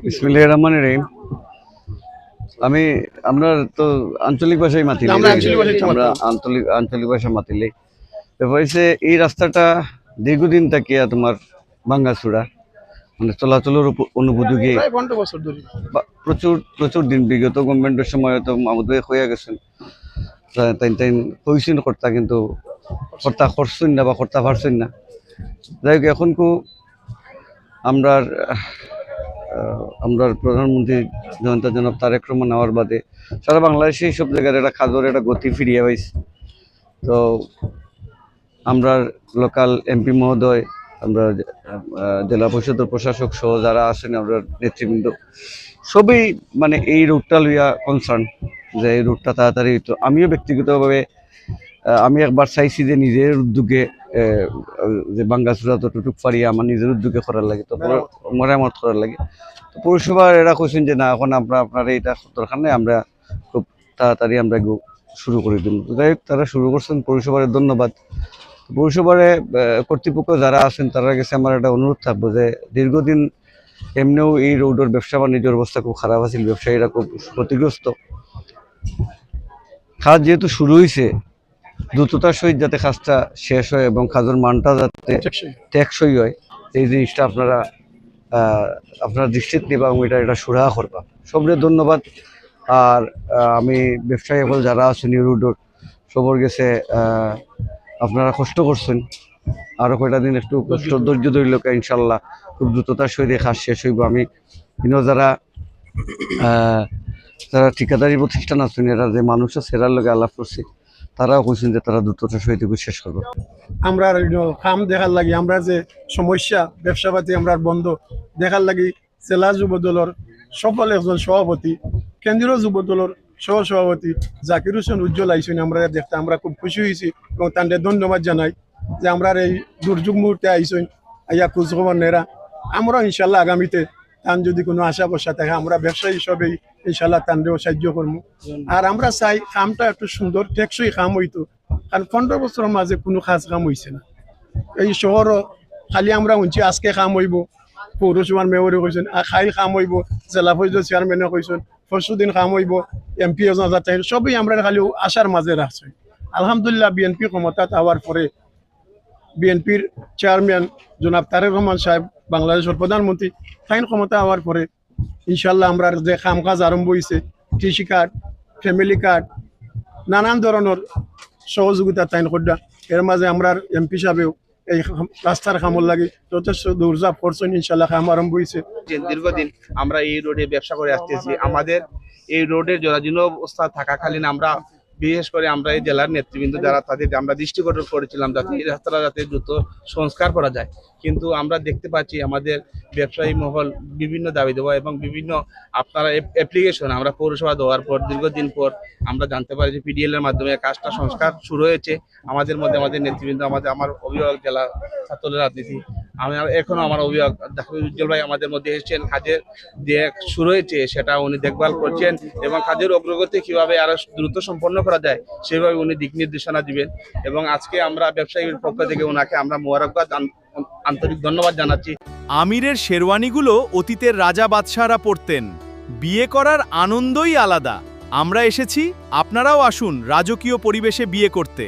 বিসমিল্লাহির রহমানির রহিম। আমরা তো আঞ্চলিক ভাষায় মাতিলে, আমরা আঞ্চলিক ভাষা মাতিলে ব্যাপার হচ্ছে এই রাস্তাটা দীর্ঘদিন থেকে তোমার ভাঙ্গাচুরা, মানে চলাচলের অনুপযোগী, প্রচুর প্রচুর দিন বিগত গভর্নমেন্টের সময় তো আমাদের হয়ে গেছেন, তাই তাই কইছেন কর্তা, কিন্তু কর্তা করছেন না বা কর্তা পারছেন না। যাই হোক, এখন আমরা প্রধানমন্ত্রী জনতা তারেক রহমান নেওয়ার বাদে সারা বাংলাদেশে সব জায়গার একটা খাদর একটা গতি ফিরিয়ে পাইছে। তো আমরা লোকাল এমপি মহোদয়, আমরা জেলা পরিষদের প্রশাসক সহ যারা আছেন, আমরা নেতৃবৃন্দ সবই মানে এই রুটটা লইয়া কনসার্ন যে এই রুটটা তাড়াতাড়ি হইতো। আমিও ব্যক্তিগতভাবে আমি একবার চাইছি যে নিজের উদ্যোগে যে ভাঙ্গাচুরা যতটুক পারি আমার নিজের উদ্যোগে করার লাগে, তো মেরামত করার লাগে। তো পৌরসভার এরা কইছেন যে না, এখন আপনার এইটা দরকার নেই, আমরা খুব তাড়াতাড়ি আমরা শুরু করে দিব। যাই হোক, তারা শুরু করছেন, পৌরসভার ধন্যবাদ। পৌরসভার কর্তৃপক্ষ যারা আছেন তারা কাছে আমার একটা অনুরোধ থাকবো যে দীর্ঘদিন এমনিও এই রোডের ব্যবসা বাণিজ্যের অবস্থা খুব খারাপ আছে, ব্যবসায়ীরা খুব ক্ষতিগ্রস্ত। কাজ যেহেতু শুরু হয়েছে, দ্রুততার সহিত যাতে কাজটা শেষ হয় এবং কাজের মানটা যাতে টেকসই হয়, এই জিনিসটা আপনারা দৃষ্টিতে নেবা এবং এটা সুরাহা করবা। সবরে ধন্যবাদ। আর আমি ব্যবসায়ী সকল যারা আছেন এই রোডের, সবর গেছে আপনারা কষ্ট করছেন, আরো কয়টা দিন একটু কষ্ট ধৈর্য ধরল, ইনশাল্লাহ খুব দ্রুততার সহিত কাজ শেষ হইব। আমি যারা ঠিকাদারি প্রতিষ্ঠান আছেন, এরা যে মানুষের সেরার লগে আলাপ করছি, তারাও কইছেন যে তারা দ্রুততার সহিত শেষ করবো। আমরা কাম দেখার লাগি, আমরা যে সমস্যা ব্যবসা পাতি আমরা বন্ধ দেখার লাগি জেলা যুব দলের সফল একজন সভাপতি, কেন্দ্রীয় যুব দলের সহ সভাপতি জাকির হোসেন উজ্জ্বল আইসেন। আমরা দেখতে আমরা খুব খুশি হয়েছি এবং তাদের ধন্যবাদ জানাই যে আমরা এই দুর্যোগ মুহূর্তে আইসেন, আইয়া খোঁজখবর নেরা। আমরা ইনশাল্লাহ আগামীতে তান যদি কোনো আশা বসা থাকে, আমরা ব্যবসায়ী হিসাবেই ইনশাল্লাহ তানরেও সাহায্য করবো। আর আমরা চাই কামটা একটু সুন্দর টেকসই কাম হইতো, কারণ 15 বছরের মাঝে কোনো কাজ কাম হয়েছে না এই শহরও। খালি আমরা শুনছি আজকে কাম হইব, পৌরসভার মেয়রে কইছেন, খাইল কাম হইব, জেলা পরিষদ চেয়ারম্যানে কইছেন, পরশুদিন কাম হইব, এমপি সবই আমরা খালি আশার মাঝে রাখছি। আলহামদুলিল্লাহ, বিএনপি ক্ষমতাত হওয়ার পরে বিএনপির চেয়ারম্যান জনাব তারেক রহমান সাহেব, বাংলাদেশের প্রধানমন্ত্রী, তাইন ক্ষমতা হওয়ার পরে ইনশাল্লাহ আমরা যে কাম কাজ আরম্ভ হয়েছে, কৃষি কার্ড, ফ্যামিলি কার্ড, নানান ধরনের সহযোগিতা তাইন করা। এর মাঝে আমরা এমপি সাহেবেও এই রাস্তার কামর লাগে যথেষ্ট দৌড়ঝাঁপ করছেন, ইনশাল্লাহ কাম আরম্ভ হয়েছে। দীর্ঘদিন আমরা এই রোডে ব্যবসা করে আসতেছি। আমাদের এই রোডের জরাজীর্ণ অবস্থা থাকাকালীন আমরা বিশেষ করে আমরা এই জেলার নেতৃবৃন্দ যারা, তাদের আমরা দৃষ্টিকোণ করেছিলাম যাতে এই রাস্তাটা যাতে দ্রুত সংস্কার করা যায়। কিন্তু আমরা দেখতে পাচ্ছি আমাদের ব্যবসায়ী মহল বিভিন্ন দাবি দেওয়া এবং বিভিন্ন আপনারা অ্যাপ্লিকেশন আমরা পৌরসভা দেওয়ার পর দীর্ঘদিন পর আমরা জানতে পারি যে পিডিএল এর মাধ্যমে কাজটা সংস্কার শুরু হয়েছে। আমাদের মধ্যে আমাদের নেতৃবৃন্দ, আমার অভিভাবক জেলা ছাত্র রাজনীতি, আমি এখনো আমার অভিভাবক জাকির উজ্জ্বল ভাই আমাদের মধ্যে এসেছেন। কাজের যে শুরু হয়েছে সেটা উনি দেখভাল করছেন এবং কাজের অগ্রগতি কিভাবে আরো দ্রুত সম্পন্ন করা যায় সেভাবে উনি দিক নির্দেশনা দিবেন। এবং আজকে আমরা ব্যবসায়ীর পক্ষ থেকে ওনাকে আমরা মোবারকবাদ, আন্তরিক ধন্যবাদ জানাচ্ছি। আমিরের শেরওয়ানিগুলো অতীতের রাজা বাদশাহরা পরতেন। বিয়ে করার আনন্দই আলাদা। আমরা এসেছি, আপনারাও আসুন রাজকীয় পরিবেশে বিয়ে করতে।